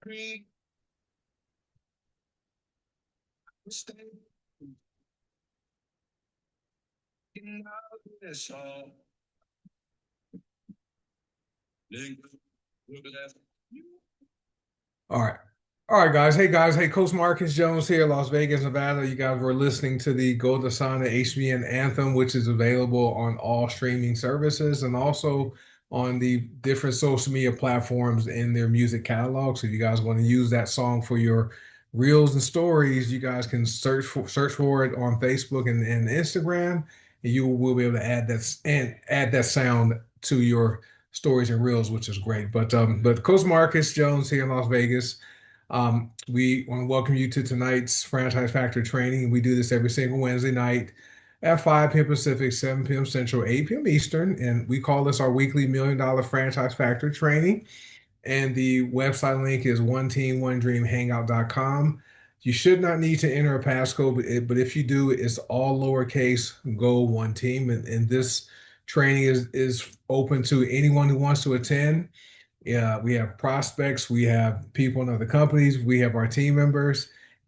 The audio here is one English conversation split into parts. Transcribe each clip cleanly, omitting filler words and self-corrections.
All right. All right, guys. Hey, guys. Hey, Coach Marcus Jones here, Las Vegas, Nevada. You guys were listening to the Go to Sana HBN Anthem, which is available on all streaming services and also on the different social media platforms in their music catalog. So if you guys want to use that song for your reels and stories, you guys can search for it on Facebook and Instagram, and you will be able to add that sound to your stories and reels, which is great. But Coach Marcus Jones here in Las Vegas. We want to welcome you to tonight's Franchise Factor training. We do this every single Wednesday night at 5 p.m. Pacific, 7 p.m. Central, 8 p.m. Eastern, and we call this our weekly $1 Million Franchise Factor training. And the website link is oneteamonedreamhangout.com. You should not need to enter a passcode, but if you do, it's all lowercase, go one team. And this training is open to anyone who wants to attend. Yeah, we have prospects, we have people in other companies, we have our team members.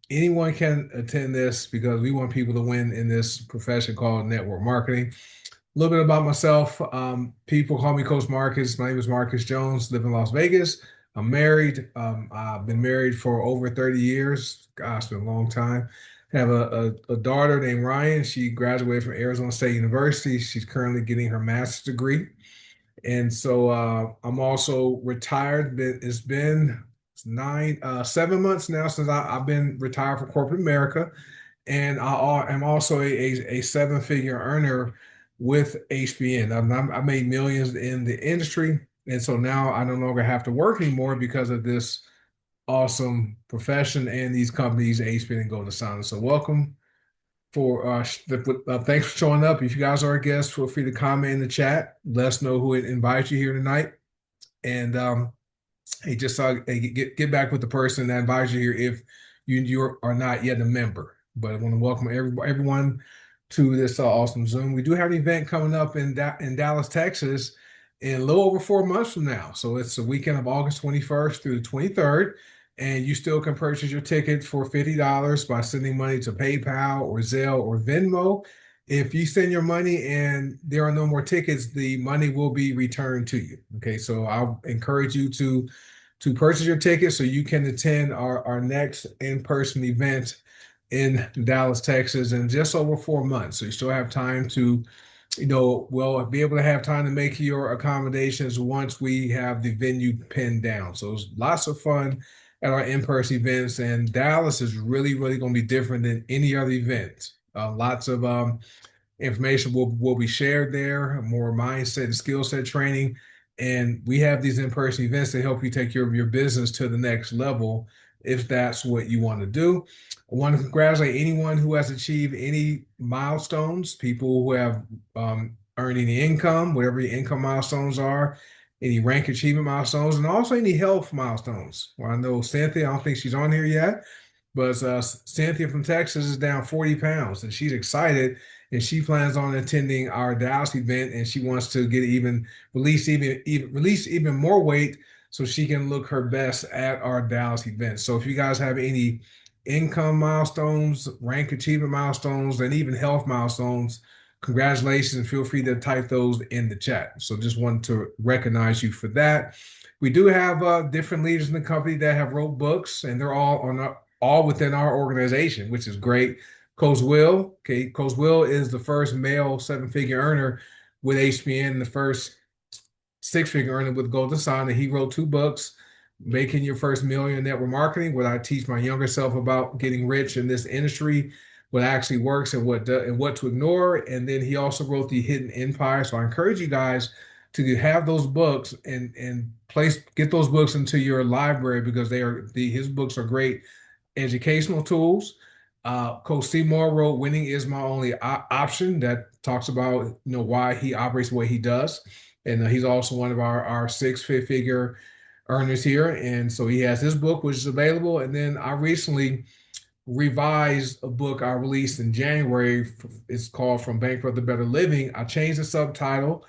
Anyone can attend this because we want people to win in this profession called network marketing. A little bit about myself. People call me Coach Marcus. My name is Marcus Jones, live in Las Vegas. I'm married. I've been married for over 30 years. Gosh, it's been a long time. I have a daughter named Ryan. She graduated from Arizona State University. She's currently getting her master's degree. And so I'm also retired. It's been 7 months now since I've been retired from corporate America. And am also a seven-figure earner with HBN. I made millions in the industry. And so now I no longer have to work anymore because of this awesome profession and these companies, HBN and Golden Sound. So welcome thanks for showing up. If you guys are a guest, feel free to comment in the chat. Let us know who invited you here tonight. And hey, just hey, get back with the person that invited you here if you are not yet a member. But I want to welcome everyone to this awesome Zoom. We do have an event coming up in Dallas, Texas, in a little over 4 months from now. So it's the weekend of August 21st through the 23rd. And you still can purchase your ticket for $50 by sending money to PayPal or Zelle or Venmo. If you send your money and there are no more tickets, the money will be returned to you. Okay, so I'll encourage you to purchase your ticket so you can attend our next in-person event in Dallas, Texas, in just over 4 months. So you still have time to, well, be able to have time to make your accommodations once we have the venue pinned down. So it's lots of fun at our in-person events, and Dallas is really, really going to be different than any other event. Lots of information will be shared there, more mindset and skill set training. And we have these in-person events to help you take your business to the next level if that's what you want to do. I want to congratulate anyone who has achieved any milestones, people who have earned any income, whatever your income milestones are, any rank achievement milestones, and also any health milestones. Well, I know Cynthia, I don't think she's on here yet, but Cynthia from Texas is down 40 pounds and she's excited and she plans on attending our Dallas event and she wants to get release even more weight so she can look her best at our Dallas event. So if you guys have any income milestones, rank achievement milestones, and even health milestones, congratulations and feel free to type those in the chat. So just wanted to recognize you for that. We do have different leaders in the company that have wrote books, and they're all within our organization, which is great. Coach Will, okay, Coach Will is the first male seven-figure earner with HBN, the first six-figure earner with Golden Sign, and he wrote two books, Making Your First Million Network Marketing, where I teach my younger self about getting rich in this industry, what actually works and what to ignore. And then he also wrote The Hidden Empire. So I encourage you guys to have those books and get those books into your library because his books are great educational tools. Coach Seymour wrote "Winning Is My Only Option," that talks about why he operates the way he does, and he's also one of our six-figure earners here, and so he has his book which is available. And then I recently revised a book I released in January. It's called From Bankrupt to Better Living. I changed the subtitle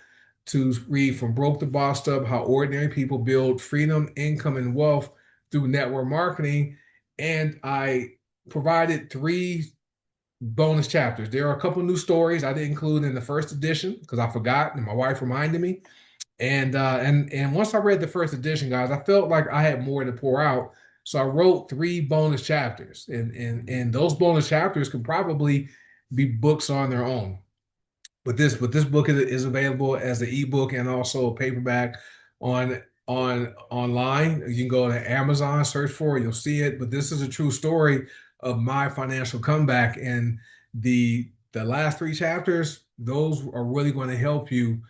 to read From Broke to Bossed Up: How Ordinary People Build Freedom, Income, and Wealth through network marketing, and I provided three bonus chapters. There are a couple new stories I didn't include in the first edition because I forgot, and my wife reminded me. And once I read the first edition, guys, I felt like I had more to pour out. So I wrote three bonus chapters, and those bonus chapters can probably be books on their own. But this book is available as an ebook and also a paperback on online. You can go to Amazon, search for it, you'll see it. But this is a true story of my financial comeback, and the last three chapters, those are really going to help you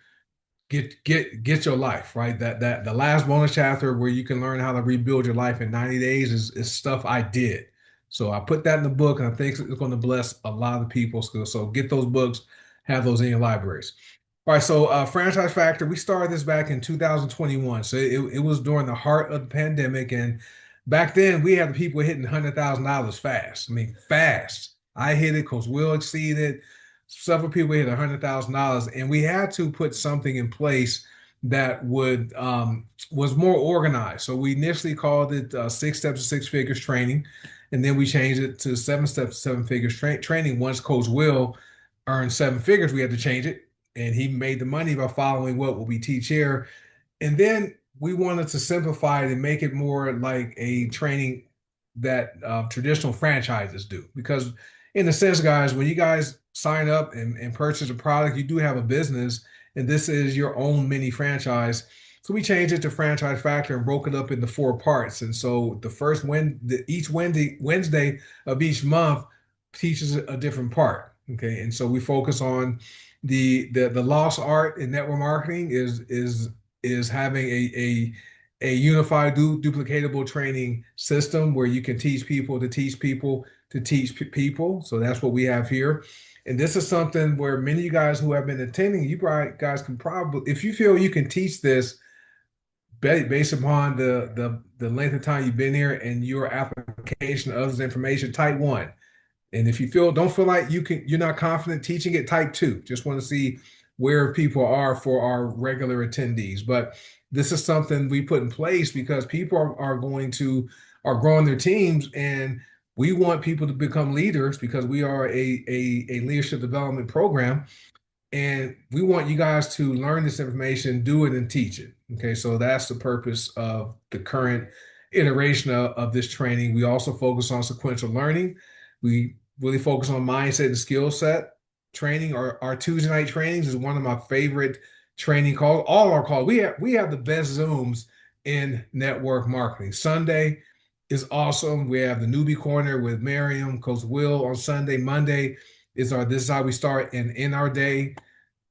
get your life right. That the last bonus chapter where you can learn how to rebuild your life in 90 days is stuff I did. So I put that in the book, and I think it's going to bless a lot of people. So get those books, have those in your libraries. All right, so Franchise Factor, we started this back in 2021. So it was during the heart of the pandemic. And back then, we had the people hitting $100,000 fast. I mean, fast. I hit it, Coach Will exceeded. Several people hit $100,000. And we had to put something in place that would was more organized. So we initially called it Six Steps to Six Figures Training. And then we changed it to Seven Steps to Seven Figures Training. Once Coach Will earned seven figures, we had to change it, and he made the money by following what we teach here. And then we wanted to simplify it and make it more like a training that traditional franchises do. Because, in a sense, guys, when you guys sign up and purchase a product, you do have a business, and this is your own mini franchise. So we changed it to Franchise Factor and broke it up into four parts. And so the first each Wednesday of each month teaches a different part. Okay, and so we focus on the lost art in network marketing is having a unified duplicatable training system where you can teach people to teach people to teach people. So that's what we have here. And this is something where many of you guys who have been attending, you guys can probably, if you feel you can teach this based upon the length of time you've been here and your application of this information, type one. And if you don't feel like you're not confident teaching it, type two. Just want to see where people are for our regular attendees. But this is something we put in place because people are growing their teams, and we want people to become leaders because we are a leadership development program. And we want you guys to learn this information, do it, and teach it. Okay, so that's the purpose of the current iteration of this training. We also focus on sequential learning. We really focus on mindset and skill set training. Our Tuesday night trainings is one of my favorite training calls. All our calls, we have the best Zooms in network marketing. Sunday is awesome. We have the newbie corner with Miriam, Coach Will on Sunday. Monday is this is how we start and end our day.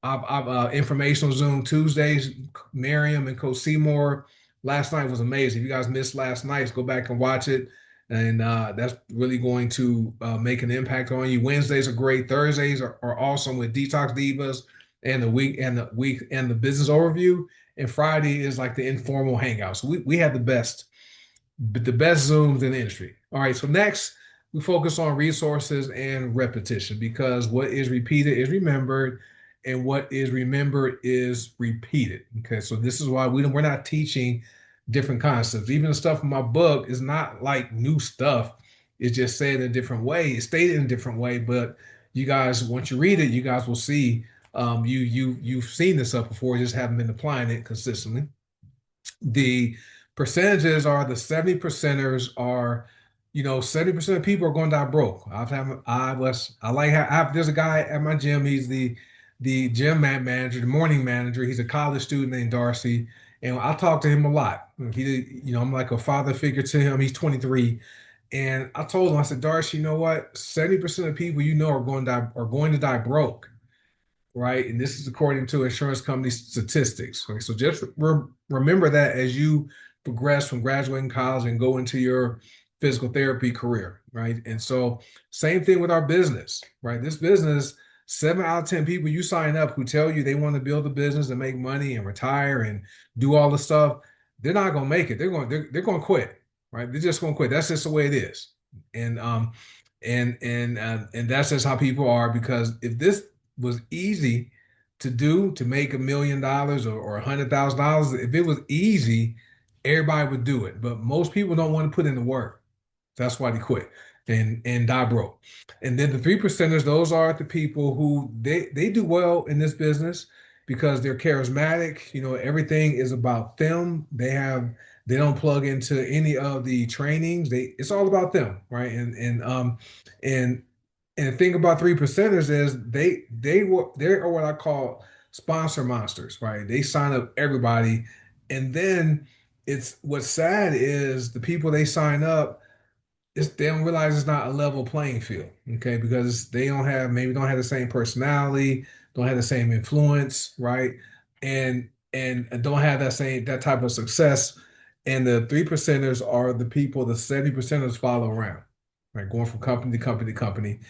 Informational Zoom Tuesdays, Miriam and Coach Seymour. Last night was amazing. If you guys missed last night, go back and watch it. And that's really going to make an impact on you. Wednesdays are great. Thursdays are awesome with Detox Divas and the business overview. And Friday is like the informal hangout. So we have the best Zooms in the industry. All right. So next, we focus on resources and repetition because what is repeated is remembered, and what is remembered is repeated. Okay. So this is why we're not teaching different concepts. Even the stuff in my book is not like new stuff. It's just said in a different way. It's stated in a different way, but you guys, once you read it, you guys will see you've seen this stuff before, just haven't been applying it consistently. The percentages are the 70 percenters are, 70% of people are going to die broke. There's a guy at my gym. He's the gym manager, the morning manager. He's a college student named Darcy. And I talk to him a lot. I'm like a father figure to him. He's 23. And I told him, I said, Darcy, you know what? 70% of people are going to die broke, right? And this is according to insurance company statistics. Okay, so just remember that as you progress from graduating college and go into your physical therapy career, right? And so same thing with our business, right? This business, 7 out of 10 people you sign up who tell you they want to build a business and make money and retire and do all the stuff, they're not going to make it. They're going to quit, right? They're just going to quit. That's just the way it is. And that's just how people are, because if this was easy to do, to make $1 million or $100,000, if it was easy, everybody would do it, but most people don't want to put in the work. That's why they quit and die broke. And then the three percenters, those are the people who they do well in this business because they're charismatic. You know, everything is about them. They don't plug into any of the trainings. It's all about them, right? And and the thing about three percenters is they are what I call sponsor monsters, right? They sign up everybody, and then it's what's sad is the people they sign up, they don't realize it's not a level playing field, okay? Because they don't have the same personality, don't have the same influence, right? And don't have that type of success. And the three percenters are the people the 70 percenters follow around, right? Going from company to company to company.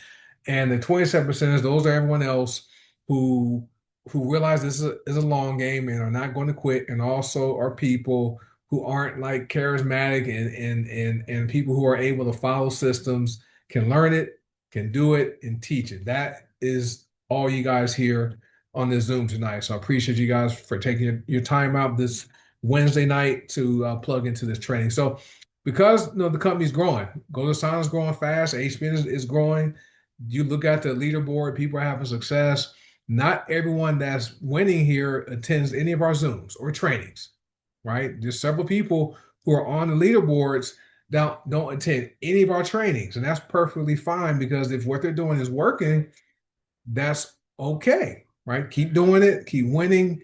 And the 27 percenters, those are everyone else who realize is a long game and are not going to quit, and also are people who aren't like charismatic and people who are able to follow systems, can learn it, can do it, and teach it. That is all you guys here on this Zoom tonight. So I appreciate you guys for taking your time out this Wednesday night to plug into this training. So because the company's growing, GoToSign is growing fast, HBN is growing. You look at the leaderboard, people are having success. Not everyone that's winning here attends any of our Zooms or trainings, right? There's several people who are on the leaderboards that don't attend any of our trainings, and that's perfectly fine because if what they're doing is working, that's okay, right? Keep doing it, keep winning,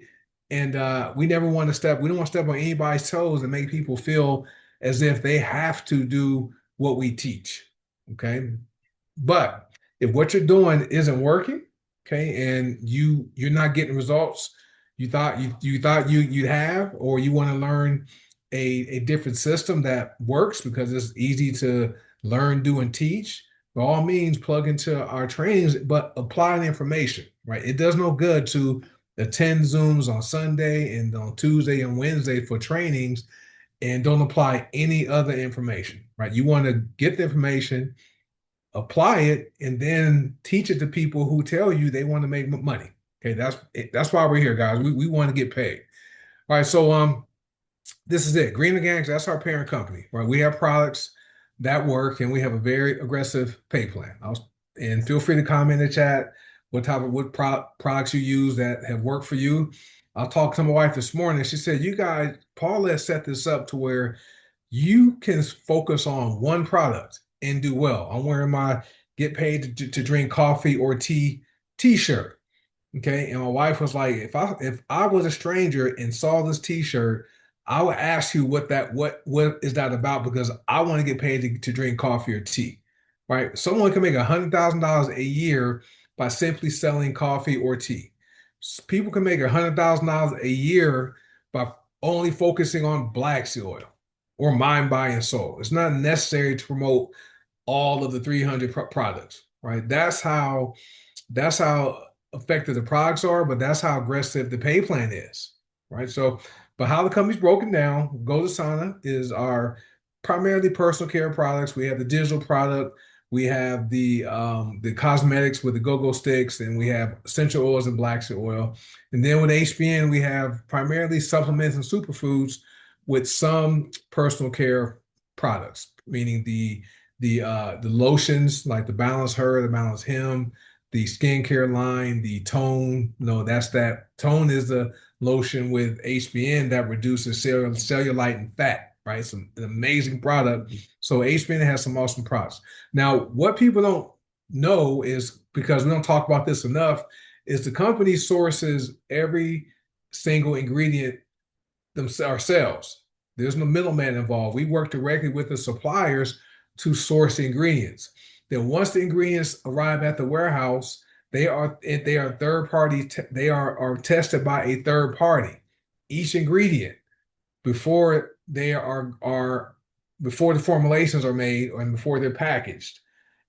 and we don't want to step on anybody's toes and make people feel as if they have to do what we teach, okay? But if what you're doing isn't working, okay, and you're not getting results you thought you'd have, or you want to learn a different system that works because it's easy to learn, do, and teach, by all means plug into our trainings, but apply the information, right? It does no good to attend Zooms on Sunday and on Tuesday and Wednesday for trainings and don't apply any other information, right? You want to get the information, apply it, and then teach it to people who tell you they want to make money. Okay, that's why we're here, guys. We want to get paid. All right, so this is it. Green Organics, that's our parent company, right? We have products that work, and we have a very aggressive pay plan. And feel free to comment in the chat what products you use that have worked for you. I'll talk to my wife this morning. She said, "You guys, Paul has set this up to where you can focus on one product and do well." I'm wearing my get paid to drink coffee or tea t-shirt. Okay. And my wife was like, if I was a stranger and saw this t-shirt, I would ask you what is that about, because I want to get paid to drink coffee or tea. Right. Someone can make $100,000 a year by simply selling coffee or tea. People can make $100,000 a year by only focusing on black seed oil or mind, body, and soul. It's not necessary to promote all of the 300 products, right? That's how effective the products are, but that's how aggressive the pay plan is, right? So, but how the company's broken down, Go to Sauna is our primarily personal care products. We have the digital product, we have the cosmetics with the go-go sticks, and we have essential oils and black seed oil. And then with HBN, we have primarily supplements and superfoods with some personal care products, meaning the lotions like the Balance Her, the Balance Him, the skincare line, the Tone. No, that's that. Tone is the lotion with HBN that reduces cellulite and fat, right? It's an amazing product. So HBN has some awesome products. Now, what people don't know is, because we don't talk about this enough, is the company sources every single ingredient ourselves. There's no middleman involved. We work directly with the suppliers to source the ingredients. Then once the ingredients arrive at the warehouse, they are third party. They are tested by a third party. Each ingredient before before the formulations are made and before they're packaged.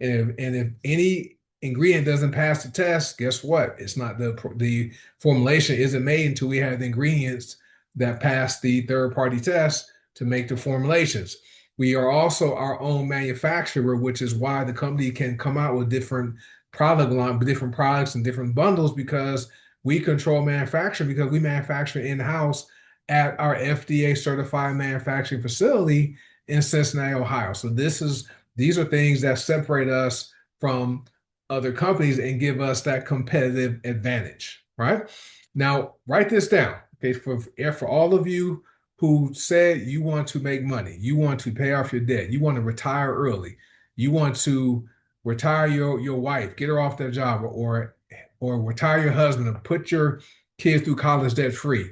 And if any ingredient doesn't pass the test, guess what? It's not the formulation isn't made until we have the ingredients that pass the third party test to make the formulations. We are also our own manufacturer, which is why the company can come out with different different products and different bundles, because we control manufacturing, because we manufacture in-house at our FDA certified manufacturing facility in Cincinnati, Ohio. So these are things that separate us from other companies and give us that competitive advantage, right? Now, write this down, okay? For all of you who said you want to make money, you want to pay off your debt, you want to retire early, you want to retire your wife, get her off that job, or retire your husband and put your kids through college debt free.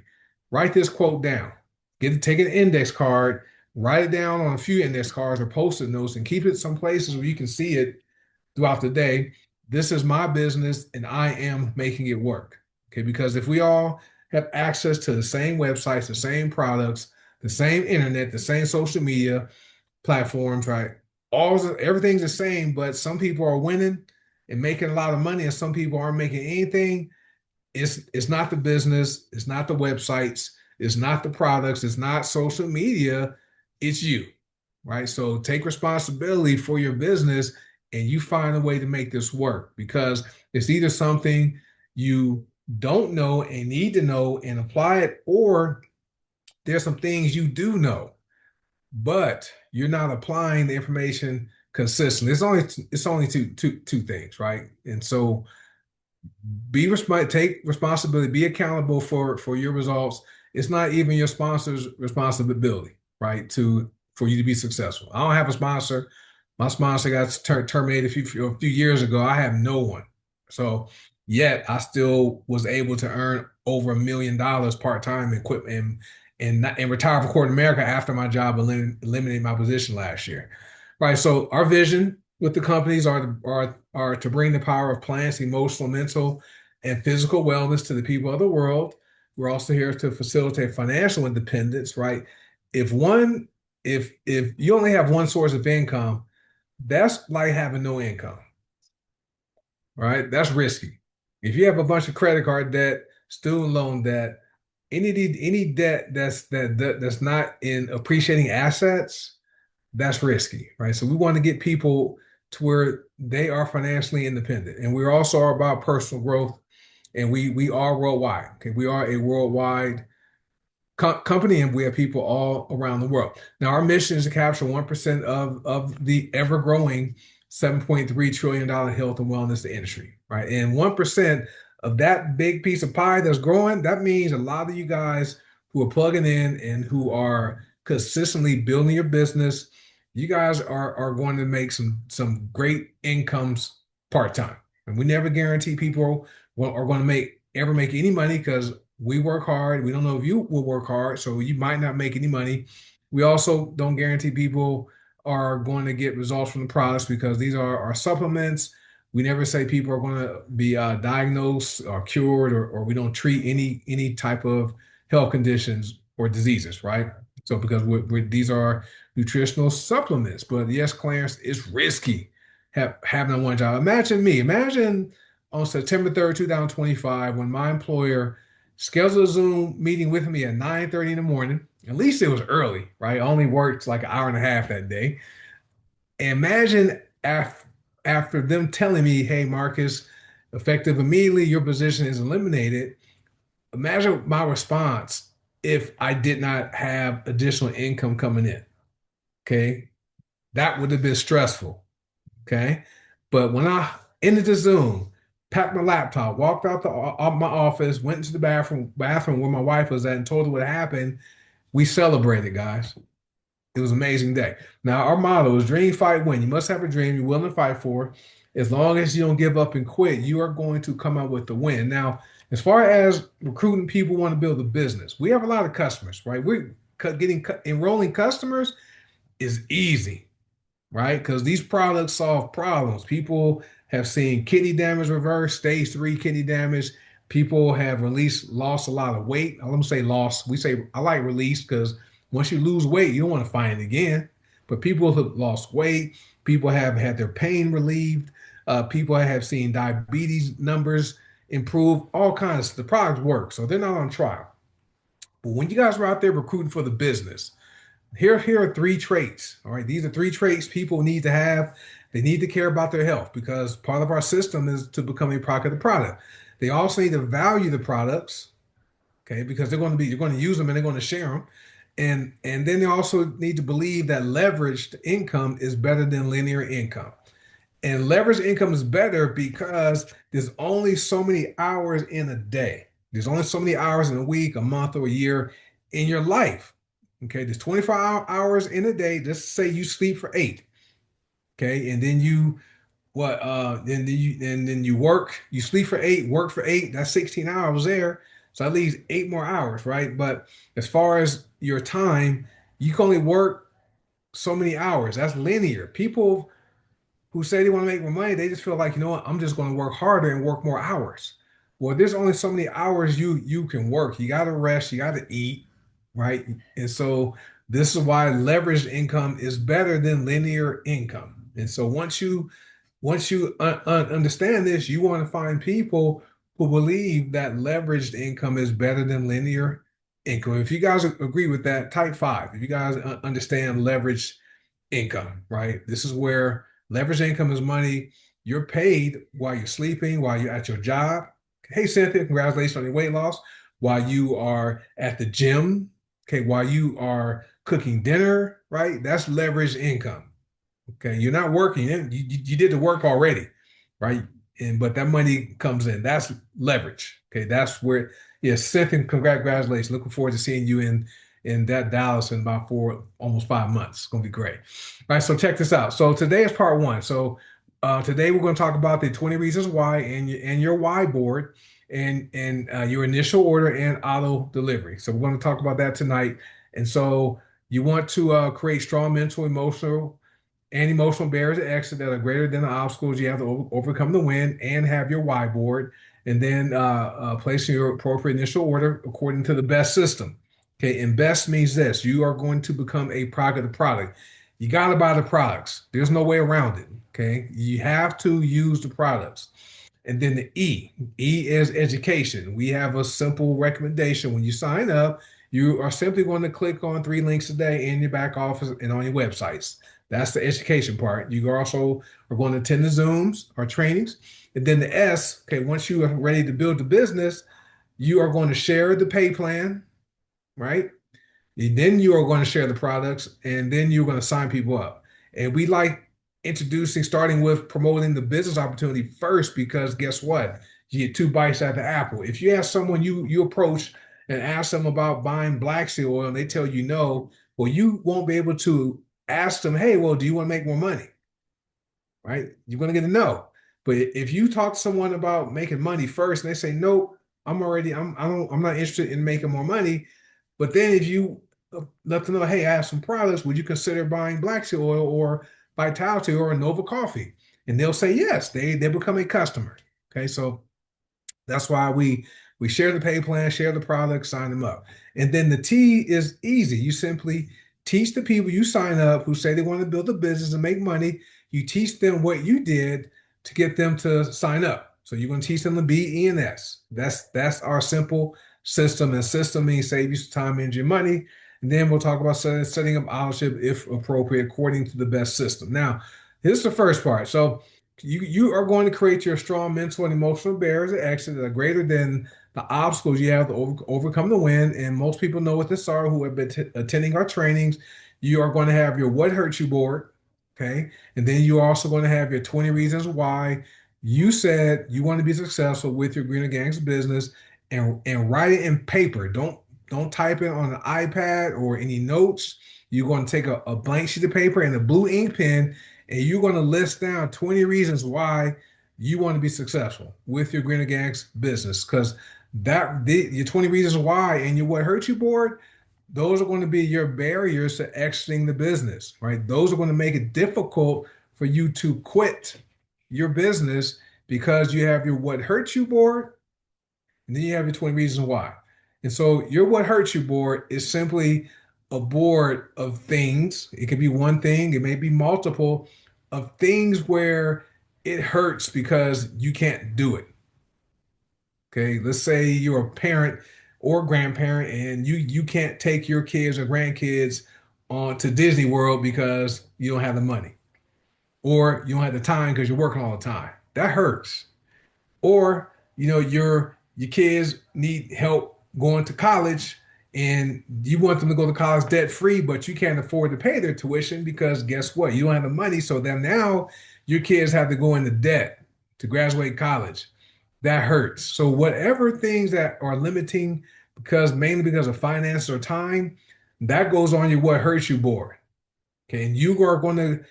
Write this quote down. Take an index card, write it down on a few index cards or post-it notes, and keep it some places where you can see it throughout the day. This is my business, and I am making it work. Okay, because if we all have access to the same websites, the same products, the same internet, the same social media platforms, right? Everything's the same, but some people are winning and making a lot of money, and some people aren't making anything. It's not the business, it's not the websites, it's not the products, it's not social media, it's you, right? So take responsibility for your business and you find a way to make this work because it's either something you don't know and need to know and apply it, or there's some things you do know, but you're not applying the information consistently. It's only two things, right? And so take responsibility, be accountable for your results. It's not even your sponsor's responsibility, right? For you to be successful. I don't have a sponsor. My sponsor got terminated a few years ago. I have no one. So yet I still was able to earn over $1 million part-time and quit and retire for corporate America after my job eliminated my position last year. Right. So our vision with the companies are to bring the power of plants, emotional, mental, and physical wellness to the people of the world. We're also here to facilitate financial independence, right? If one, if you only have one source of income, that's like having no income, right? That's risky. If you have a bunch of credit card debt, student loan debt, any debt that's not in appreciating assets, that's risky, right? So we want to get people to where they are financially independent. And we're also about personal growth. And we are worldwide. Okay. We are a worldwide company and we have people all around the world. Now, our mission is to capture 1% of the ever growing $7.3 trillion health and wellness industry, right? And 1% of that big piece of pie that's growing, that means a lot of you guys who are plugging in and who are consistently building your business, you guys are going to make some great incomes part-time. And we never guarantee people are going to make any money because we work hard. We don't know if you will work hard, so you might not make any money. We also don't guarantee people are going to get results from the products because these are our supplements. We never say people are going to be diagnosed or cured, or we don't treat any type of health conditions or diseases, right? So because these are nutritional supplements, but yes, Clarence, it's risky having one job. Imagine me. Imagine on September 3rd, 2025, when my employer scheduled a Zoom meeting with me at 9:30 in the morning. At least it was early, right? I only worked like an hour and a half that day. And imagine after them telling me, hey, Marcus, effective immediately, your position is eliminated. Imagine my response if I did not have additional income coming in. Okay. That would have been stressful. Okay. But when I ended the Zoom, packed my laptop, walked out my office, went into the bathroom where my wife was at and told her what happened, we celebrated, guys. It was an amazing day. Now, our motto is dream, fight, win. You must have a dream you're willing to fight for. As long as you don't give up and quit, you are going to come out with the win. Now, as far as recruiting people who want to build a business, we have a lot of customers, right? We're getting enrolling customers is easy, right? Because these products solve problems. People have seen kidney damage reverse, stage 3 kidney damage. People have lost a lot of weight. I'm gonna say lost. I like release because once you lose weight, you don't want to find it again. But people have lost weight. People have had their pain relieved. People have seen diabetes numbers improve. All kinds. The products work, so they're not on trial. But when you guys are out there recruiting for the business, here are 3 traits. All right. These are 3 traits people need to have. They need to care about their health because part of our system is to become a product of the product. They also need to value the products Okay, because you're going to use them and they're going to share them. And then they also need to believe that leveraged income is better than linear income. And leveraged income is better because there's only so many hours in a day. There's only so many hours in a week, a month, or a year in your life. Okay, there's 24 hours in a day. Just say you sleep for 8. Okay, and then you what then you work, you sleep for 8, work for 8. That's 16 hours there. So that leaves 8 more hours, right? But as far as your time, you can only work so many hours. That's linear. People who say they want to make more money, they just feel like, you know what, I'm just going to work harder and work more hours. Well, there's only so many hours you can work. You got to rest, you got to eat, right? And so this is why leveraged income is better than linear income. And so once you understand this, you want to find people who believe that leveraged income is better than linear income. If you guys agree with that, type five. If you guys understand leveraged income, right? This is where leverage income is money you're paid while you're sleeping, while you're at your job. Hey, Cynthia, congratulations on your weight loss. While you are at the gym, okay, while you are cooking dinner, right? That's leverage income. Okay, you're not working. You did the work already, right? And but that money comes in. That's leverage. Okay, that's where. Yes, Cynthia, congratulations. Looking forward to seeing you in that Dallas in about almost 5 months. It's gonna be great. All right, so check this out. So today is part one. So today we're going to talk about the 20 reasons why and your why board and your initial order and auto delivery. So we're going to talk about that tonight. And so you want to create strong mental, emotional, and emotional barriers to exit that are greater than the obstacles you have to overcome to win, and have your why board, and then place your appropriate initial order according to the best system. Okay, and best means this: you are going to become a product of the product. You got to buy the products. There's no way around it. Okay, you have to use the products. And then the E is education. We have a simple recommendation. When you sign up, you are simply going to click on 3 links a day in your back office and on your websites. That's the education part. You also are going to attend the Zooms or trainings. And then the S, okay, once you are ready to build the business, you are going to share the pay plan, right? Then you are going to share the products, and then you're going to sign people up. And we like starting with promoting the business opportunity first, because guess what? You get 2 bites at the apple. If you ask someone you approach and ask them about buying black seed oil and they tell you no, well, you won't be able to ask them, hey, well, do you want to make more money? Right? You're going to get a no. But if you talk to someone about making money first and they say, nope, I'm not interested in making more money. But then if you let them know, hey, I have some products, would you consider buying black seed oil or Vitality or Nova Coffee? And they'll say yes, they become a customer. Okay, so that's why we share the pay plan, share the product, sign them up. And then the T is easy. You simply teach the people you sign up who say they want to build a business and make money. You teach them what you did to get them to sign up. So you're going to teach them the B, E, and S. That's our simple system. And system means save you some time, energy, and money. And then we'll talk about setting up ownership if appropriate, according to the best system. Now, here's the first part. So you are going to create your strong mental and emotional barriers of exit that are greater than the obstacles you have to overcome to win. And most people know what this are who have been attending our trainings. You are going to have your what hurts you board, okay? And then you're also going to have your 20 reasons why you said you want to be successful with your Greener Gangs business, and write it in paper. Don't type it on an iPad or any notes. You're going to take a blank sheet of paper and a blue ink pen, and you're going to list down 20 reasons why you want to be successful with your Greener Gangs business. Because your 20 reasons why and your what hurt you board, those are going to be your barriers to exiting the business, right? Those are going to make it difficult for you to quit your business, because you have your what hurt you board, and then you have your 20 reasons why. And so your what hurts you board is simply a board of things. It could be one thing, it may be multiple of things where it hurts because you can't do it. Okay. Let's say you're a parent or grandparent and you can't take your kids or grandkids on to Disney World because you don't have the money, or you don't have the time because you're working all the time. That hurts. Or your kids need help going to college and you want them to go to college debt free, but you can't afford to pay their tuition because guess what? You don't have the money. So then now your kids have to go into debt to graduate college. That hurts. So whatever things that are limiting because mainly because of finance or time, that goes on your what hurts you board. Okay. And you are going to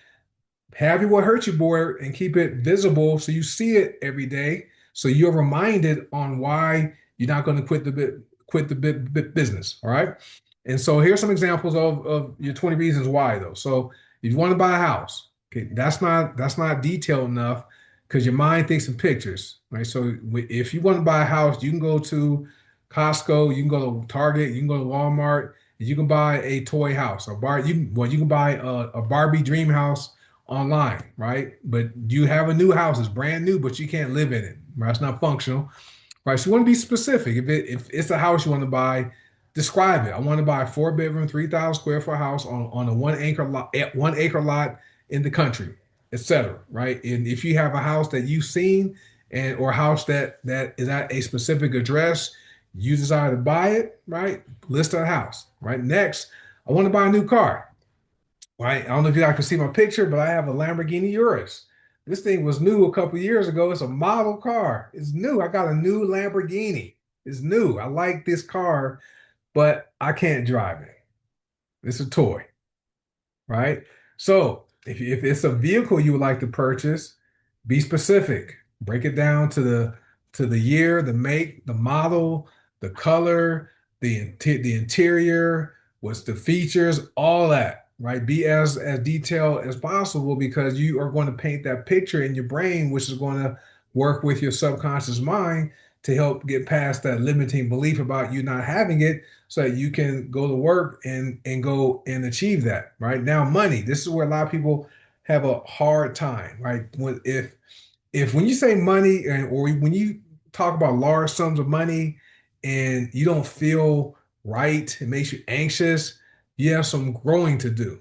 have your what hurt you board and keep it visible so you see it every day. So you're reminded on why you're not going to quit the business. All right. And so here's some examples of your 20 reasons why though. So if you want to buy a house, okay, that's not detailed enough because your mind thinks in pictures, right? So if you want to buy a house, you can go to Costco, you can go to Target, you can go to Walmart, and you can buy a toy house, you can buy a Barbie dream house online, right? But you have a new house, it's brand new, but you can't live in it, right? It's not functional, right? So you want to be specific. If it's a house you want to buy, describe it. I want to buy a 4 bedroom, 3,000 square foot house on a 1 acre lot in the country, etc. Right? And if you have a house that you've seen and or a house that is at a specific address, you desire to buy it, right? List that house, right? Next, I want to buy a new car. Right? I don't know if you guys can see my picture, but I have a Lamborghini Urus. This thing was new a couple years ago. It's a model car. It's new. I got a new Lamborghini. It's new. I like this car, but I can't drive it. It's a toy, right? So if it's a vehicle you would like to purchase, be specific. Break it down to the year, the make, the model, the color, the interior, what's the features, all that, right? Be as detailed as possible because you are going to paint that picture in your brain, which is going to work with your subconscious mind to help get past that limiting belief about you not having it so that you can go to work and go and achieve that. Right now, money. This is where a lot of people have a hard time. Right, if when you say money or when you talk about large sums of money and you don't feel right, it makes you anxious. You have some growing to do.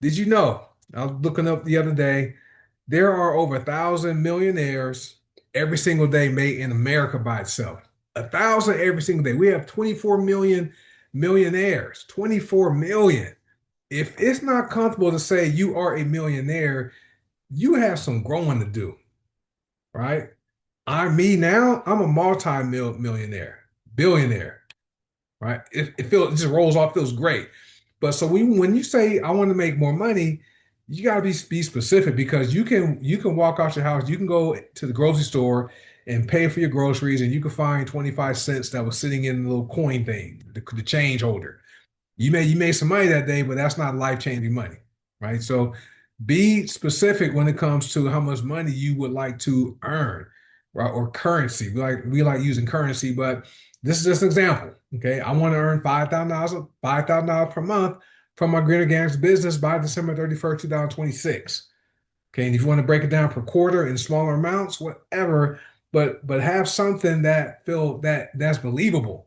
Did you know? I was looking up the other day. There are over 1,000 millionaires every single day made in America by itself. 1,000 every single day. We have 24 million millionaires. 24 million. If it's not comfortable to say you are a millionaire, you have some growing to do, right? Me now, I'm a multi-millionaire, billionaire, right? It feels it just rolls off, feels great. But so when you say I want to make more money, you got to be specific because you can walk out your house, you can go to the grocery store and pay for your groceries, and you can find 25 cents that was sitting in the little coin thing, the change holder. You made some money that day, but that's not life-changing money, right? So be specific when it comes to how much money you would like to earn, right? Or currency. We like using currency, but this is just an example. Okay. I want to earn $5,000 per month from my Greener Games business by December 31st, 2026. Okay, and if you want to break it down per quarter in smaller amounts, whatever, but have something that's believable.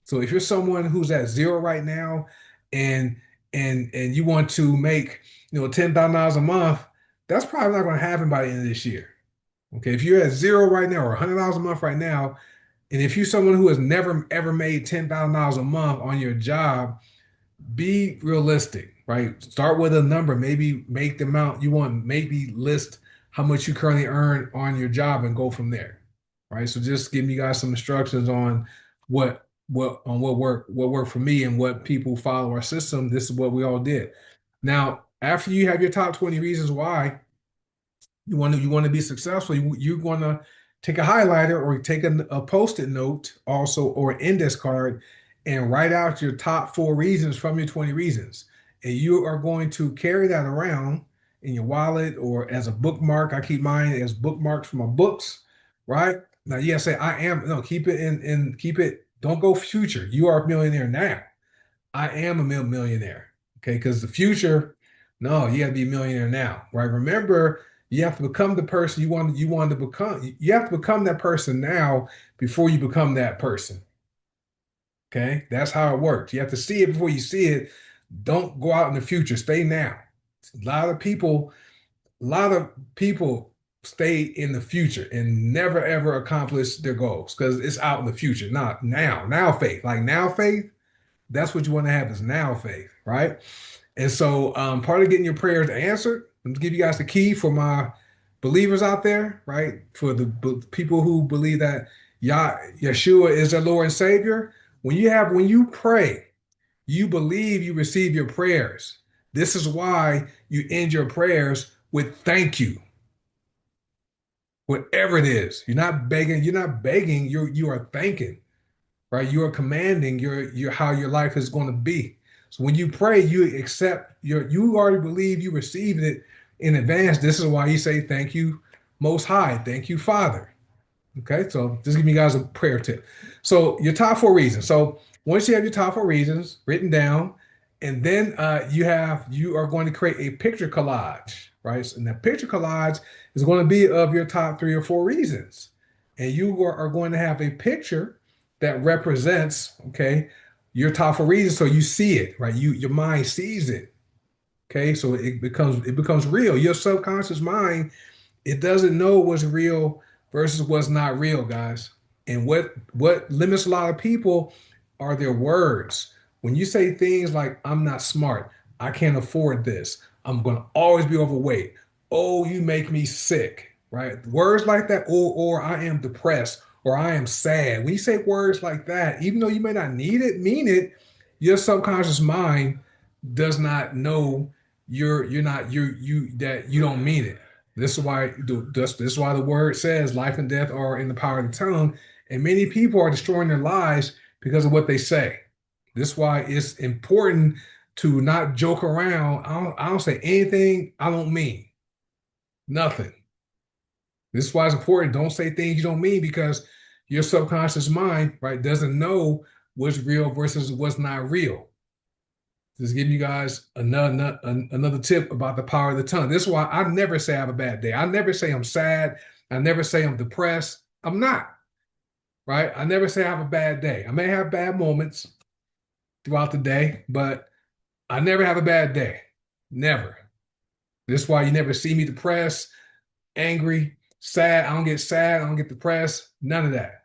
So if you're someone who's at zero right now and and you want to make $10,000 a month, that's probably not going to happen by the end of this year. Okay, if you're at zero right now or $100 a month right now, and if you're someone who has never ever made $10,000 a month on your job, be realistic, right? Start with a number, maybe make the amount you want, maybe list how much you currently earn on your job and go from there, right? So just giving you guys some instructions on what worked for me and what people follow our system. This is what we all did. Now, after you have your top 20 reasons why, you want to be successful, you're going to take a highlighter or take a post-it note also or an index card and write out your top four reasons from your 20 reasons. And you are going to carry that around in your wallet or as a bookmark. I keep mine as bookmarks for my books, right? Now you gotta say I am no, keep it in keep it, don't go future. You are a millionaire now. I am a millionaire. Okay, because the future, no, you got to be a millionaire now, right? Remember, you have to become the person you want to become. You have to become that person now before you become that person. Okay, that's how it works. You have to see it before you see it. Don't go out in the future. Stay now. A lot of people stay in the future and never ever accomplish their goals because it's out in the future, not now. Now faith, like now faith, that's what you want to have is now faith, right? And so part of getting your prayers answered, I'm gonna give you guys the key for my believers out there, right? For the people who believe that Yeshua is their Lord and Savior. When you pray, you believe you receive your prayers. This is why you end your prayers with thank you, whatever it is. You're not begging, you are thanking, right? You are commanding your how your life is going to be. So when you pray, you accept you already believe you received it in advance. This is why you say thank you, Most High. Thank you, Father. Okay, so just give you guys a prayer tip. So your top four reasons. So once you have your top four reasons written down, and then you are going to create a picture collage, right? So, and that picture collage is going to be of your top three or four reasons, and are going to have a picture that represents, okay, your top four reasons, so you see it, right? Your mind sees it, okay, so it becomes real. Your subconscious mind, it doesn't know what's real versus what's not real, guys. And what limits a lot of people are their words. When you say things like "I'm not smart," "I can't afford this," "I'm going to always be overweight," "Oh, you make me sick," right? Words like that, or "I am depressed," or "I am sad." When you say words like that, even though you may not mean it, your subconscious mind does not know you're not you that you don't mean it. This is why the word says life and death are in the power of the tongue, and many people are destroying their lives because of what they say. This is why it's important to not joke around. I don't say anything I don't mean. Nothing. This is why it's important. Don't say things you don't mean because your subconscious mind, right, doesn't know what's real versus what's not real. Just giving you guys another tip about the power of the tongue. This is why I never say I have a bad day. I never say I'm sad. I never say I'm depressed. I'm not, right? I never say I have a bad day. I may have bad moments throughout the day, but I never have a bad day. Never. This is why you never see me depressed, angry, sad. I don't get sad. I don't get depressed. None of that.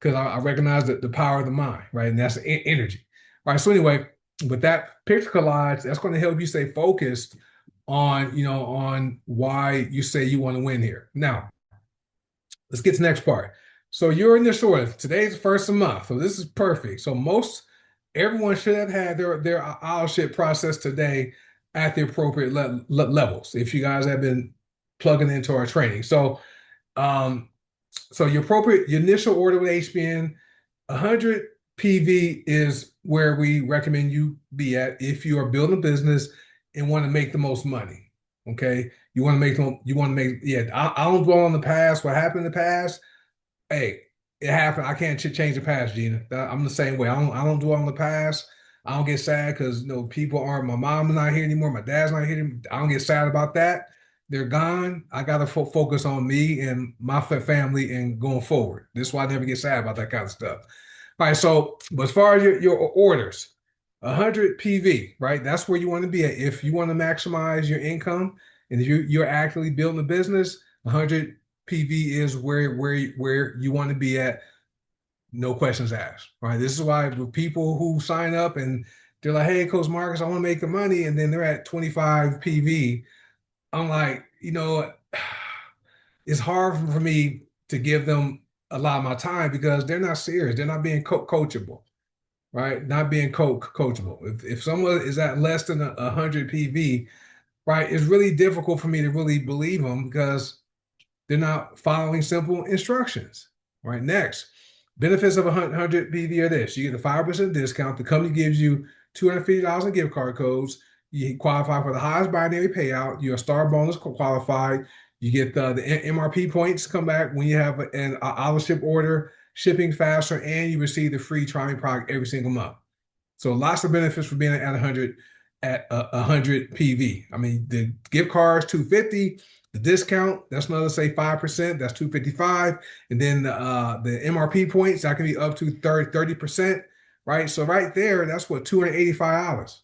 Because I recognize the power of the mind, right? And that's the energy. All right. So anyway, with that picture collage, that's going to help you stay focused on why you say you want to win here. Now, let's get to the next part. So you're in this order. Today's the first of the month. So this is perfect. So everyone should have had their ship process today at the appropriate levels. If you guys have been plugging into our training. Um, so your initial order with HBN, 100 PV is where we recommend you be at if you are building a business and want to make the most money. Okay, yeah. I don't dwell on the past. What happened in the past? Hey, it happened. I can't change the past, Gina. I'm the same way. I don't dwell on the past. I don't get sad because people aren't. My mom's not here anymore. My dad's not here anymore. I don't get sad about that. They're gone. I got to focus on me and my family and going forward. This is why I never get sad about that kind of stuff. All right. So, but as far as your orders, 100 PV, right? That's where you want to be at. If you want to maximize your income and if you're actually building a business, 100 PV is where you want to be at, no questions asked. Right. This is why with people who sign up and they're like, "Hey, Coach Marcus, I want to make the money," and then they're at 25 PV. I'm like, it's hard for me to give them a lot of my time because they're not serious. They're not being coachable, right? Not being coachable. If someone is at less than 100 PV, right, it's really difficult for me to really believe them because they're not following simple instructions. Right. Next, benefits of 100 PV are this. You get a 5% discount. The company gives you $250 in gift card codes. You qualify for the highest binary payout. You're a star bonus qualified. You get the MRP points come back when you have an auto ship order, shipping faster, and you receive the free trying product every single month. So lots of benefits for being at 100 PV. I mean, the gift cards 250, the discount that's another say 5%, that's 255, and then the MRP points that can be up to 30%, right? So right there, that's what $285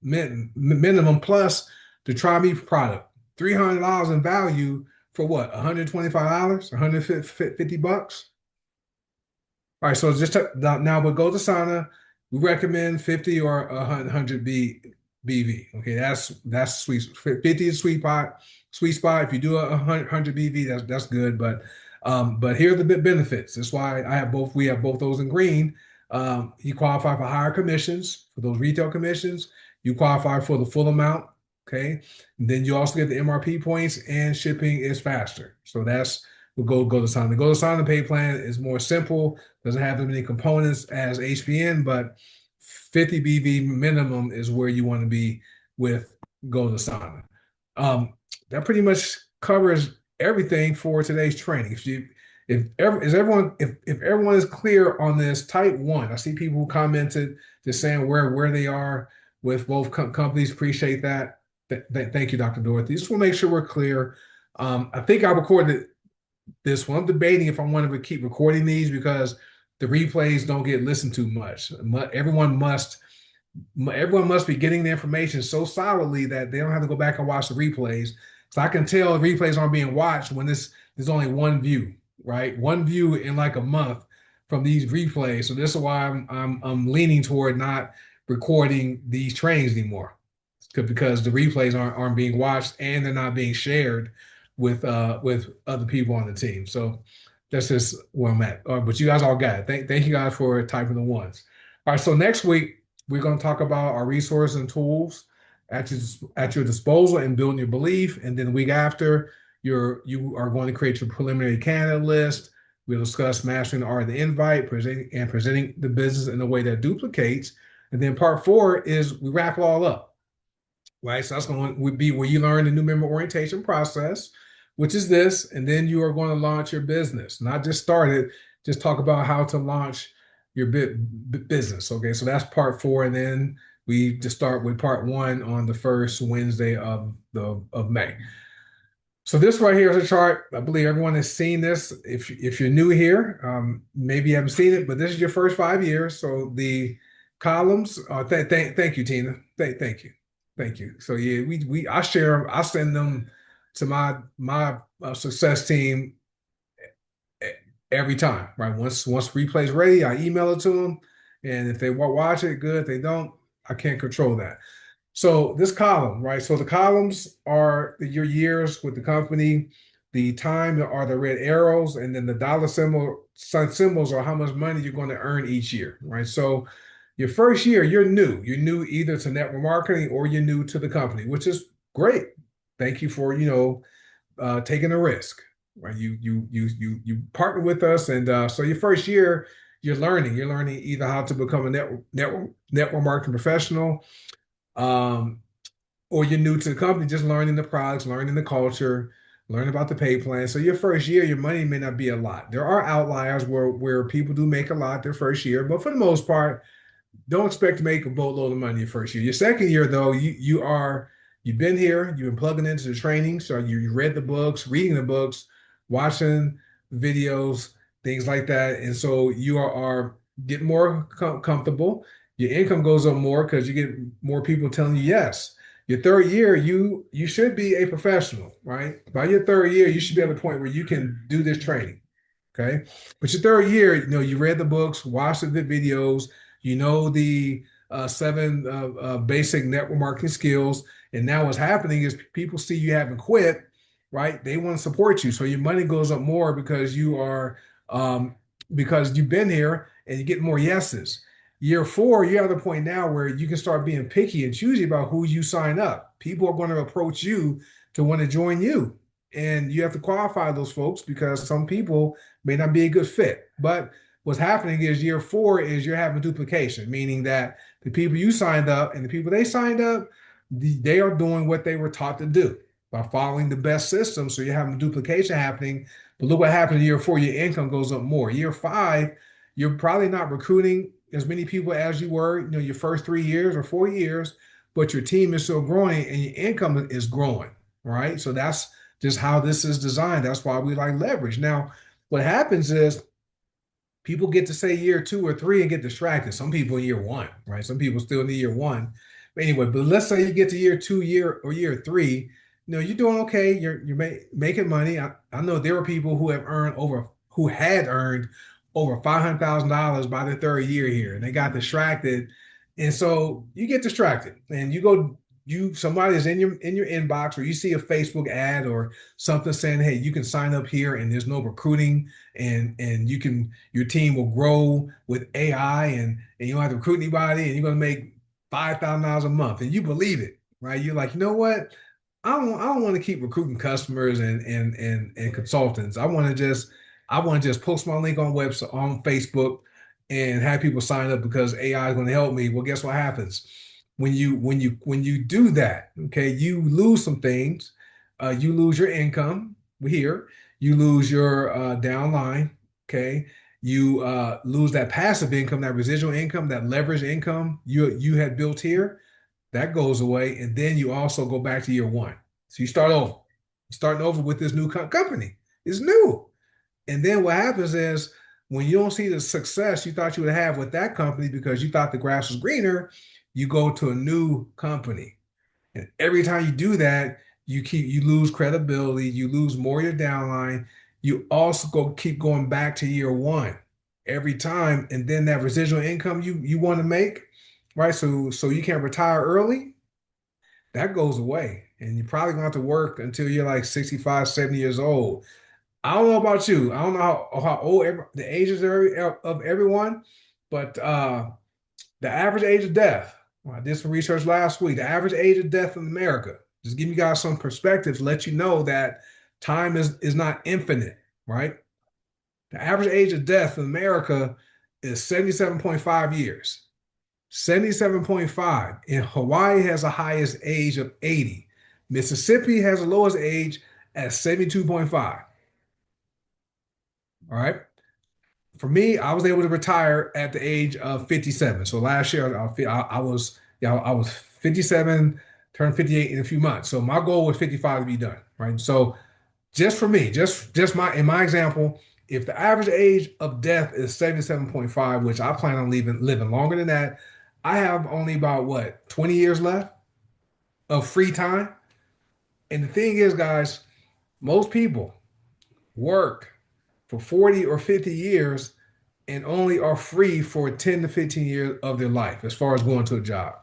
minimum plus the Try Me product, $300 in value for what? $125, $150. All right, so now with Gold Asana, we recommend 50 or 100 BV. Okay, that's sweet. 50 is sweet spot. If you do a 100 BV, that's good. But here are the benefits. That's why I have both. We have both those in green. You qualify for higher commissions for those retail commissions. You qualify for the full amount. Okay, and then you also get the MRP points, and shipping is faster. So that's what Go to Asana. The Go to Asana pay plan is more simple, doesn't have as many components as HPN, but 50 BV minimum is where you want to be with Gold Asana. That pretty much covers everything for today's training. If everyone is clear on this, type one. I see people who commented just saying where they are with both companies. Appreciate that. Thank you, Dr. Dorothy. Just want to make sure we're clear. I think I recorded this one. I'm debating if I want to keep recording these because the replays don't get listened to much. Everyone must be getting the information so solidly that they don't have to go back and watch the replays. So I can tell the replays aren't being watched when there's only one view, right? One view in like a month from these replays. So this is why I'm leaning toward not recording these trainings anymore, because the replays aren't being watched and they're not being shared with other people on the team. So that's just where I'm at. But you guys all got it. Thank you guys for typing the ones. All right. So next week we're going to talk about our resources and tools at your disposal and building your belief. And then the week after, you are going to create your preliminary candidate list. We'll discuss mastering the art of the invite, presenting the business in a way that duplicates. And then part 4 is we wrap it all up. Right. So that's going to be where you learn the new member orientation process, which is this. And then you are going to launch your business, not just start it, just talk about how to launch your business. Okay. So that's part 4. And then we just start with part 1 on the first Wednesday of May. So this right here is a chart. I believe everyone has seen this. If you're new here, maybe you haven't seen it, but this is your first 5 years. So the columns. Thank you, Tina. Thank you. Thank you. So yeah, I share them. I send them to my success team every time. Right. Once replay's ready, I email it to them, and if they watch it, good. If they don't, I can't control that. So this column, right? So the columns are your years with the company. The time are the red arrows, and then the dollar symbols are how much money you're going to earn each year, right? So your first year, you're new. You're new either to network marketing or you're new to the company, which is great. Thank you for taking a risk, right? You partner with us, and so your first year, you're learning. You're learning either how to become a network marketing professional, um, or you're new to the company, just learning the products, learning the culture, learning about the pay plan. So your first year, your money may not be a lot. There are outliers where people do make a lot their first year, but for the most part, don't expect to make a boatload of money your first year. Your second year, though, you've been here, you've been plugging into the training, so you read the books, reading the books, watching videos, things like that, and so you are getting more comfortable. Your income goes up more because you get more people telling you yes. Your third year, you should be a professional, right? By your third year, you should be at a point where you can do this training. Okay. But your third year, you read the books, watched the videos, the 7 basic network marketing skills. And now what's happening is people see you haven't quit, right? They want to support you. So your money goes up more because you've been here and you get more yeses. Year 4, you're at the point now where you can start being picky and choosy about who you sign up. People are going to approach you to want to join you. And you have to qualify those folks because some people may not be a good fit. But what's happening is year 4 is you're having duplication, meaning that the people you signed up and the people they signed up, they are doing what they were taught to do by following the best system. So you're having duplication happening. But look what happens in year 4, your income goes up more. Year 5, you're probably not recruiting as many people as you were, your first 3 years or 4 years, but your team is still growing and your income is growing, right? So that's just how this is designed. That's why we like leverage. Now, what happens is people get to say year 2 or 3 and get distracted. Some people in year 1, right? Some people still in year 1. But anyway, but let's say you get to year 2, year 3. you're doing okay. You're making money. I know there were people who had earned over $500,000 by their third year here, and they got distracted. And so you get distracted, and somebody's in your inbox, or you see a Facebook ad or something saying, "Hey, you can sign up here, and there's no recruiting, and your team will grow with AI, and you don't have to recruit anybody, and you're going to make $5,000 a month," and you believe it, right? You're like, you know what? I don't want to keep recruiting customers and consultants. I want to just post my link on Facebook and have people sign up because AI is going to help me. Well, guess what happens? When you do that, okay, you lose some things. You lose your income here. You lose your downline, okay? You lose that passive income, that residual income, that leverage income you had built here that goes away, and then you also go back to year one. So you start over, starting over with this new company. It's new, and then what happens is when you don't see the success you thought you would have with that company because you thought the grass was greener, you go to a new company, and every time you do that, you lose credibility, you lose more of your downline. You also keep going back to year one every time, and then that residual income you want to make, right? So you can retire early, that goes away. And you're probably gonna have to work until you're like 65, 70 years old. I don't know about you. I don't know how old the ages of everyone, but the average age of death, well, I did some research last week. The average age of death in America, just give you guys some perspectives, let you know that time is not infinite, right? The average age of death in America is 77.5 years. 77.5. And Hawaii has the highest age of 80. Mississippi has the lowest age at 72.5. All right. For me, I was able to retire at the age of 57. So last year, I was, yeah, I was 57, turned 58 in a few months. So my goal was 55 to be done. Right. So just for me, just in my example, if the average age of death is 77.5, which I plan on living longer than that, I have only about what, 20 years left of free time. And the thing is, guys, most people work for 40 or 50 years and only are free for 10 to 15 years of their life as far as going to a job.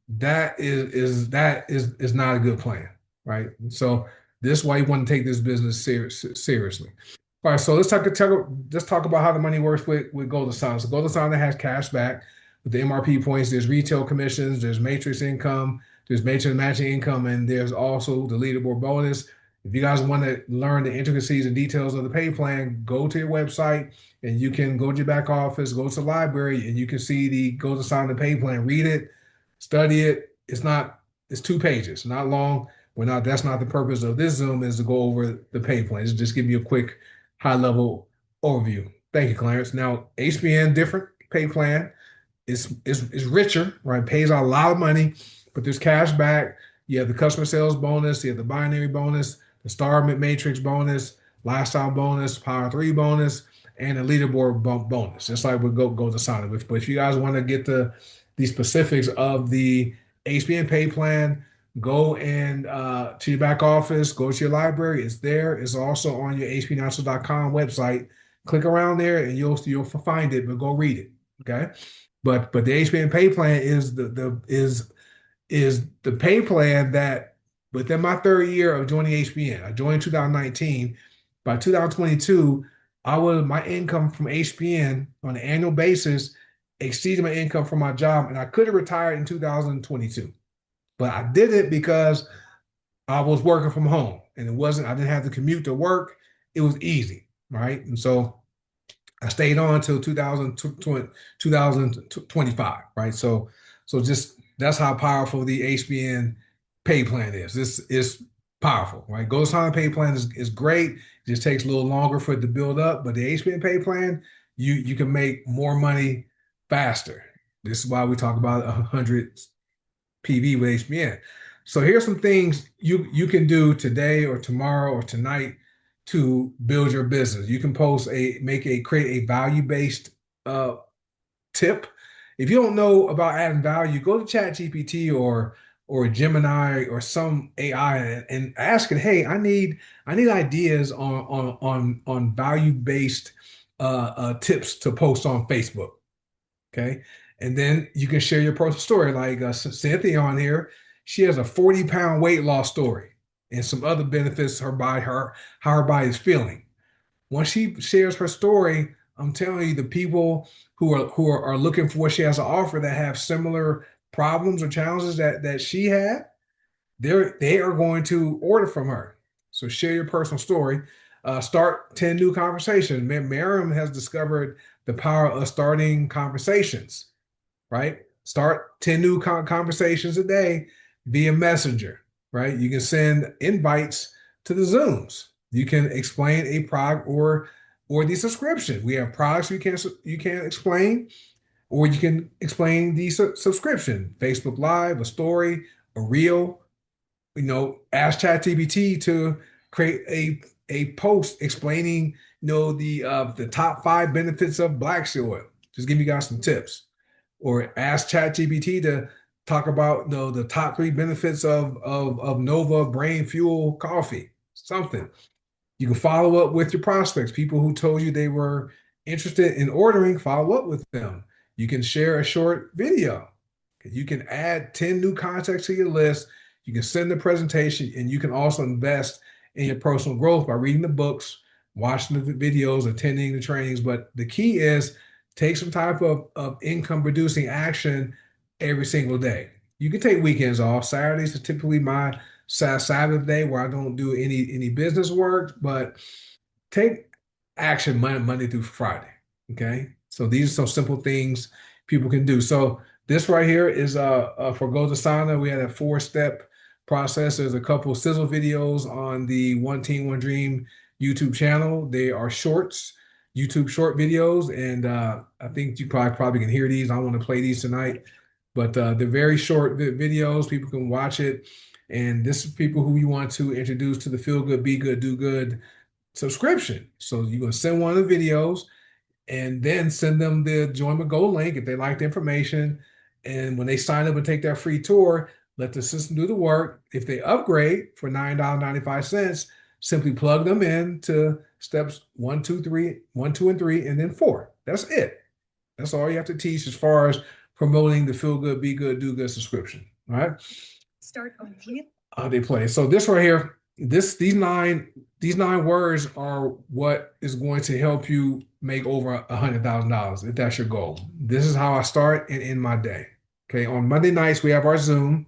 That is not a good plan, right? So this is why you want to take this business seriously. All right, so let's talk about how the money works with Golden Sign. So Golden Sign has cash back with the MRP points. There's retail commissions, there's matrix income, there's matrix matching income, and there's also the leaderboard bonus. If you guys want to learn the intricacies and details of the pay plan, go to your website and you can go to your back office, go to the library, and you can see the Golden Sign the pay plan. Read it, study it. It's 2 pages, not long. That's not the purpose of this Zoom is to go over the pay plan. It's just give you a quick high level overview. Thank you, Clarence. Now, HBN, different pay plan is richer, right? Pays out a lot of money, but there's cash back. You have the customer sales bonus, you have the binary bonus, the star matrix bonus, lifestyle bonus, power three bonus, and a leaderboard bonus. Just like we go to Sonic. But if you guys want to get the specifics of the HBN pay plan, go and to your back office, go to your library. It's there. It's also on your hpnational.com website. Click around there and you'll find it, but go read it. Okay. But the HBN pay plan is the pay plan that within my third year of joining HBN, I joined in 2019. By 2022, my income from HBN on an annual basis exceeded my income from my job, and I could have retired in 2022. But I did it because I was working from home and I didn't have to commute to work. It was easy, right? And so I stayed on until 2025, right? So just that's how powerful the HBN pay plan is. This is powerful, right? Ghost Hunter pay plan is great. It just takes a little longer for it to build up, but the HBN pay plan, you can make more money faster. This is why we talk about 100 PV with HBN. So here's some things you can do today or tomorrow or tonight to build your business. You can create a value-based tip. If you don't know about adding value, go to ChatGPT or Gemini or some AI and ask it, hey, I need ideas on value-based tips to post on Facebook. Okay. And then you can share your personal story. Like Cynthia on here, she has a 40-pound weight loss story and some other benefits her body, how her body is feeling. Once she shares her story, I'm telling you, the people who are looking for what she has to offer that have similar problems or challenges that she had, they are going to order from her. So share your personal story. Start 10 new conversations. Miriam has discovered the power of starting conversations, right? Start 10 new conversations a day via Messenger, right? You can send invites to the Zooms. You can explain a product or the subscription. We have products you can explain, or you can explain the subscription, Facebook Live, a story, a reel. Ask ChatGPT to create a post explaining, the top 5 benefits of black seed oil. Just give you guys some tips, or ask ChatGPT to talk about the top 3 benefits of Nova Brain Fuel coffee. Something. You can follow up with your prospects, people who told you they were interested in ordering, follow up with them. You can share a short video. You can add 10 new contacts to your list. You can send the presentation, and you can also invest in your personal growth by reading the books, watching the videos, attending the trainings. But the key is take some type of income producing action every single day. You can take weekends off. Saturdays are typically my Sabbath day where I don't do any business work, but take action Monday through Friday. Okay. So these are some simple things people can do. So this right here is for Go to Sana. We had a 4-step process. There's a couple sizzle videos on the One Team, One Dream YouTube channel. They are shorts, YouTube short videos. And I think you probably can hear these. I want to play these tonight, but they're very short videos. People can watch it. And this is people who you want to introduce to the Feel Good, Be Good, Do Good subscription. So you're going to send one of the videos and then send them the Join My Go link if they like the information. And when they sign up and take that free tour, let the system do the work. If they upgrade for $9.95, simply plug them in to steps 1, 2, 3, 1, 2, and 3, and then 4. That's it. That's all you have to teach as far as promoting the Feel Good, Be Good, Do Good subscription. All right. Start on they play. So this right here, these nine words are what is going to help you make over $100,000 if that's your goal. This is how I start and end my day. Okay, on Monday nights we have our Zoom,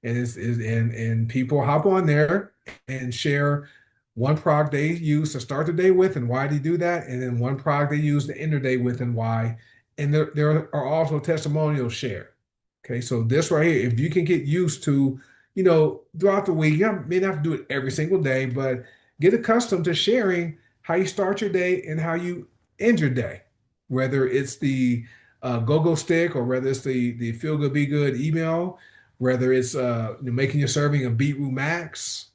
and and people hop on there and share one product they use to start the day with and why they do that, and then one product they use to end their day with and why. And there are also testimonials shared. Okay, so this right here, if you can get used to, throughout the week, you may not have to do it every single day, but get accustomed to sharing how you start your day and how you end your day, whether it's the go-go stick, or whether it's the feel good, be good email, whether it's making your serving a beetroot max,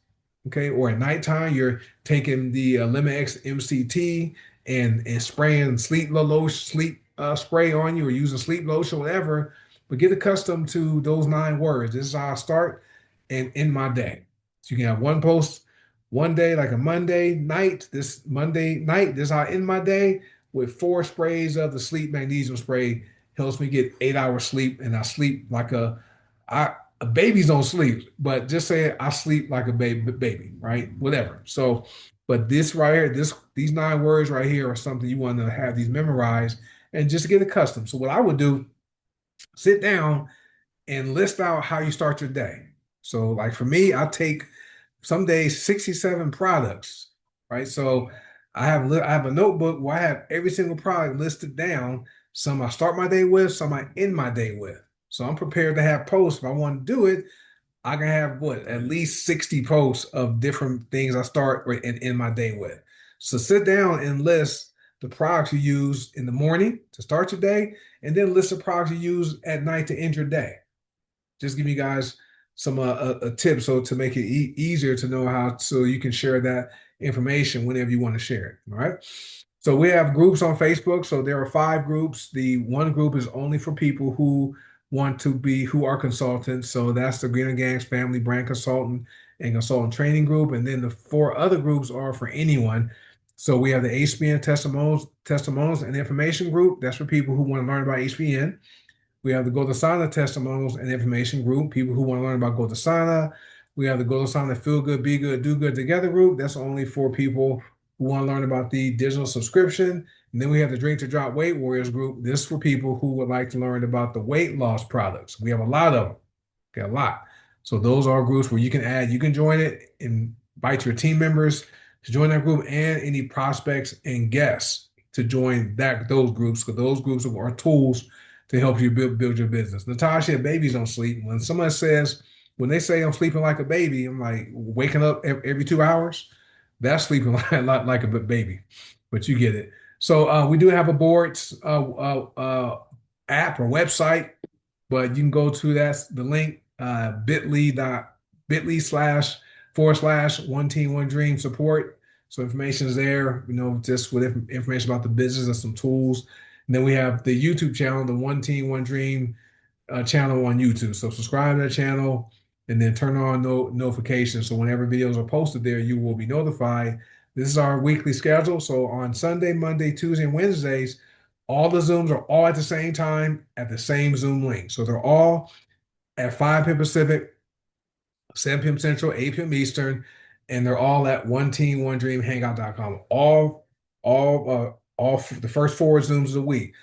okay, or at nighttime, you're taking the Lemon X MCT and spraying sleep lotion, sleep spray on you, or using sleep lotion, whatever. But get accustomed to those 9 words. This is how I start and end my day. So you can have one post one day, like a Monday night. This Monday night, this is how I end my day with 4 sprays of the sleep magnesium spray. Helps me get 8 hours sleep, and I sleep like I babies don't sleep, but just say I sleep like a baby, right? Whatever. So, but this right here, these 9 words right here are something you want to have these memorized and just get accustomed. So what I would do, sit down and list out how you start your day. So like for me, I take some days 67 products, right? So I have a notebook where I have every single product listed down. Some I start my day with, some I end my day with. So I'm prepared to have posts. If I want to do it, I can have at least 60 posts of different things I start and end my day with. So sit down and list the products you use in the morning to start your day, and then list the products you use at night to end your day. Just give you guys some a tip so to make it easier to know how, so you can share that information whenever you want to share it. All right. So we have groups on Facebook. So there are 5 groups. The one group is only for people who want to be who are consultants. So that's the Greener Gangs Family Brand Consultant and Consultant Training Group. And then the four other groups are for anyone. So we have the HBN Testimonials and Information Group. That's for people who want to learn about HBN. We have the Godasana Testimonials and Information Group, people who want to learn about Godasana. We have the Godasana Feel Good, Be Good, Do Good Together group. That's only for people who want to learn about the digital subscription. And then we have the Drink to Drop Weight Warriors group. This is for people who would like to learn about the weight loss products. We have a lot of them. Okay, a lot. So those are groups where you can join it, and invite your team members to join that group and any prospects and guests to join those groups, because those groups are tools to help you build your business. Natasha, babies don't sleep. When they say I'm sleeping like a baby, I'm like waking up every 2 hours. That's sleeping like a baby, but you get it. So we do have a boards app or website, but you can go to the link bit.ly// one team one dream support. So information is there, just with information about the business and some tools. And then we have the YouTube channel, the One Team One Dream channel on YouTube. So subscribe to that channel and then turn on notifications. So whenever videos are posted there, you will be notified. This is our weekly schedule. So on Sunday, Monday, Tuesday, and Wednesdays, all the Zooms are all at the same time at the same Zoom link. So they're all at 5 p.m. Pacific, 7 p.m. Central, 8 p.m. Eastern, and they're all at one team, one dream, hangout.com. All the first four Zooms of the week.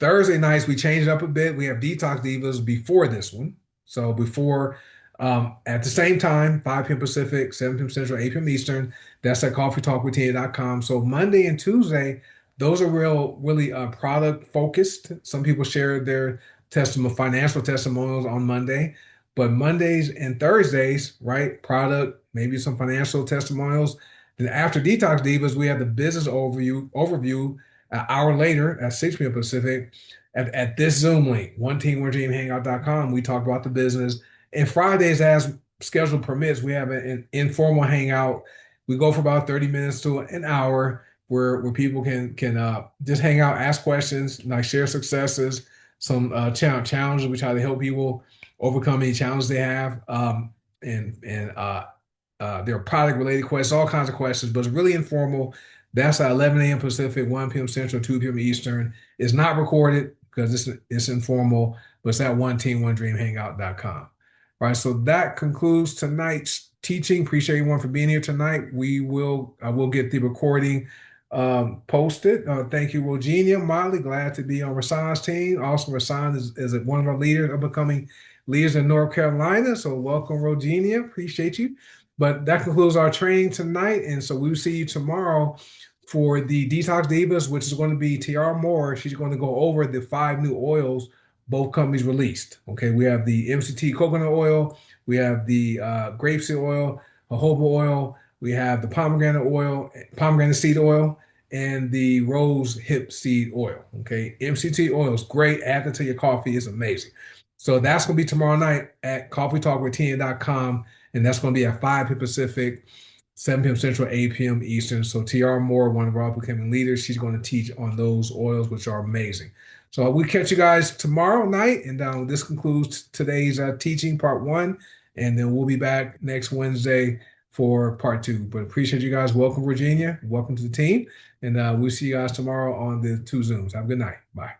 Thursday nights, we changed it up a bit. We have Detox Divas before this one. So before, at the same time, 5 p.m. Pacific, 7 p.m. Central, 8 p.m. Eastern. That's at coffeetalkwithtina.com. So Monday and Tuesday, those are really product focused. Some people share their financial testimonials on Monday, but Mondays and Thursdays, right? Product, maybe some financial testimonials. Then after Detox Divas, we have the business overview an hour later at 6 p.m. Pacific at this Zoom link, one team, one dream, hangout.com. We talk about the business. And Fridays, as schedule permits, we have an informal hangout. We go for about 30 minutes to an hour where people can just hang out, ask questions, like share successes, some challenges. We try to help people overcome any challenges they have, and their product related questions, all kinds of questions, but it's really informal. That's at 11 a.m. Pacific, 1 p.m. Central, 2 p.m. Eastern. It's not recorded because it's informal, but it's at one team, one dream, hangout.com. All right, so that concludes tonight's teaching. Appreciate everyone for being here tonight. I will get the recording posted. Thank you, Rogenia Motley. Glad to be on Rasan's team. Also, Rasan is one of our leaders, upcoming leaders in North Carolina. So welcome, Rogenia. Appreciate you. But that concludes our training tonight. And so we'll see you tomorrow for the Detox Divas, which is going to be Tiara Moore. She's going to go over the 5 new oils both companies released. Okay, we have the MCT coconut oil, we have the grapeseed oil, jojoba oil, we have the pomegranate seed oil, and the rose hip seed oil. Okay, MCT oil is great. Add that to your coffee. It's amazing. So that's going to be tomorrow night at coffeetalkwithtina.com. And that's going to be at 5 p.m. Pacific, 7 p.m. Central, 8 p.m. Eastern. So T.R. Moore, one of our upcoming leaders, she's going to teach on those oils, which are amazing. So we'll catch you guys tomorrow night. And this concludes today's teaching, part 1. And then we'll be back next Wednesday for part 2. But appreciate you guys. Welcome, Virginia. Welcome to the team. And we'll see you guys tomorrow on the 2 Zooms. Have a good night. Bye.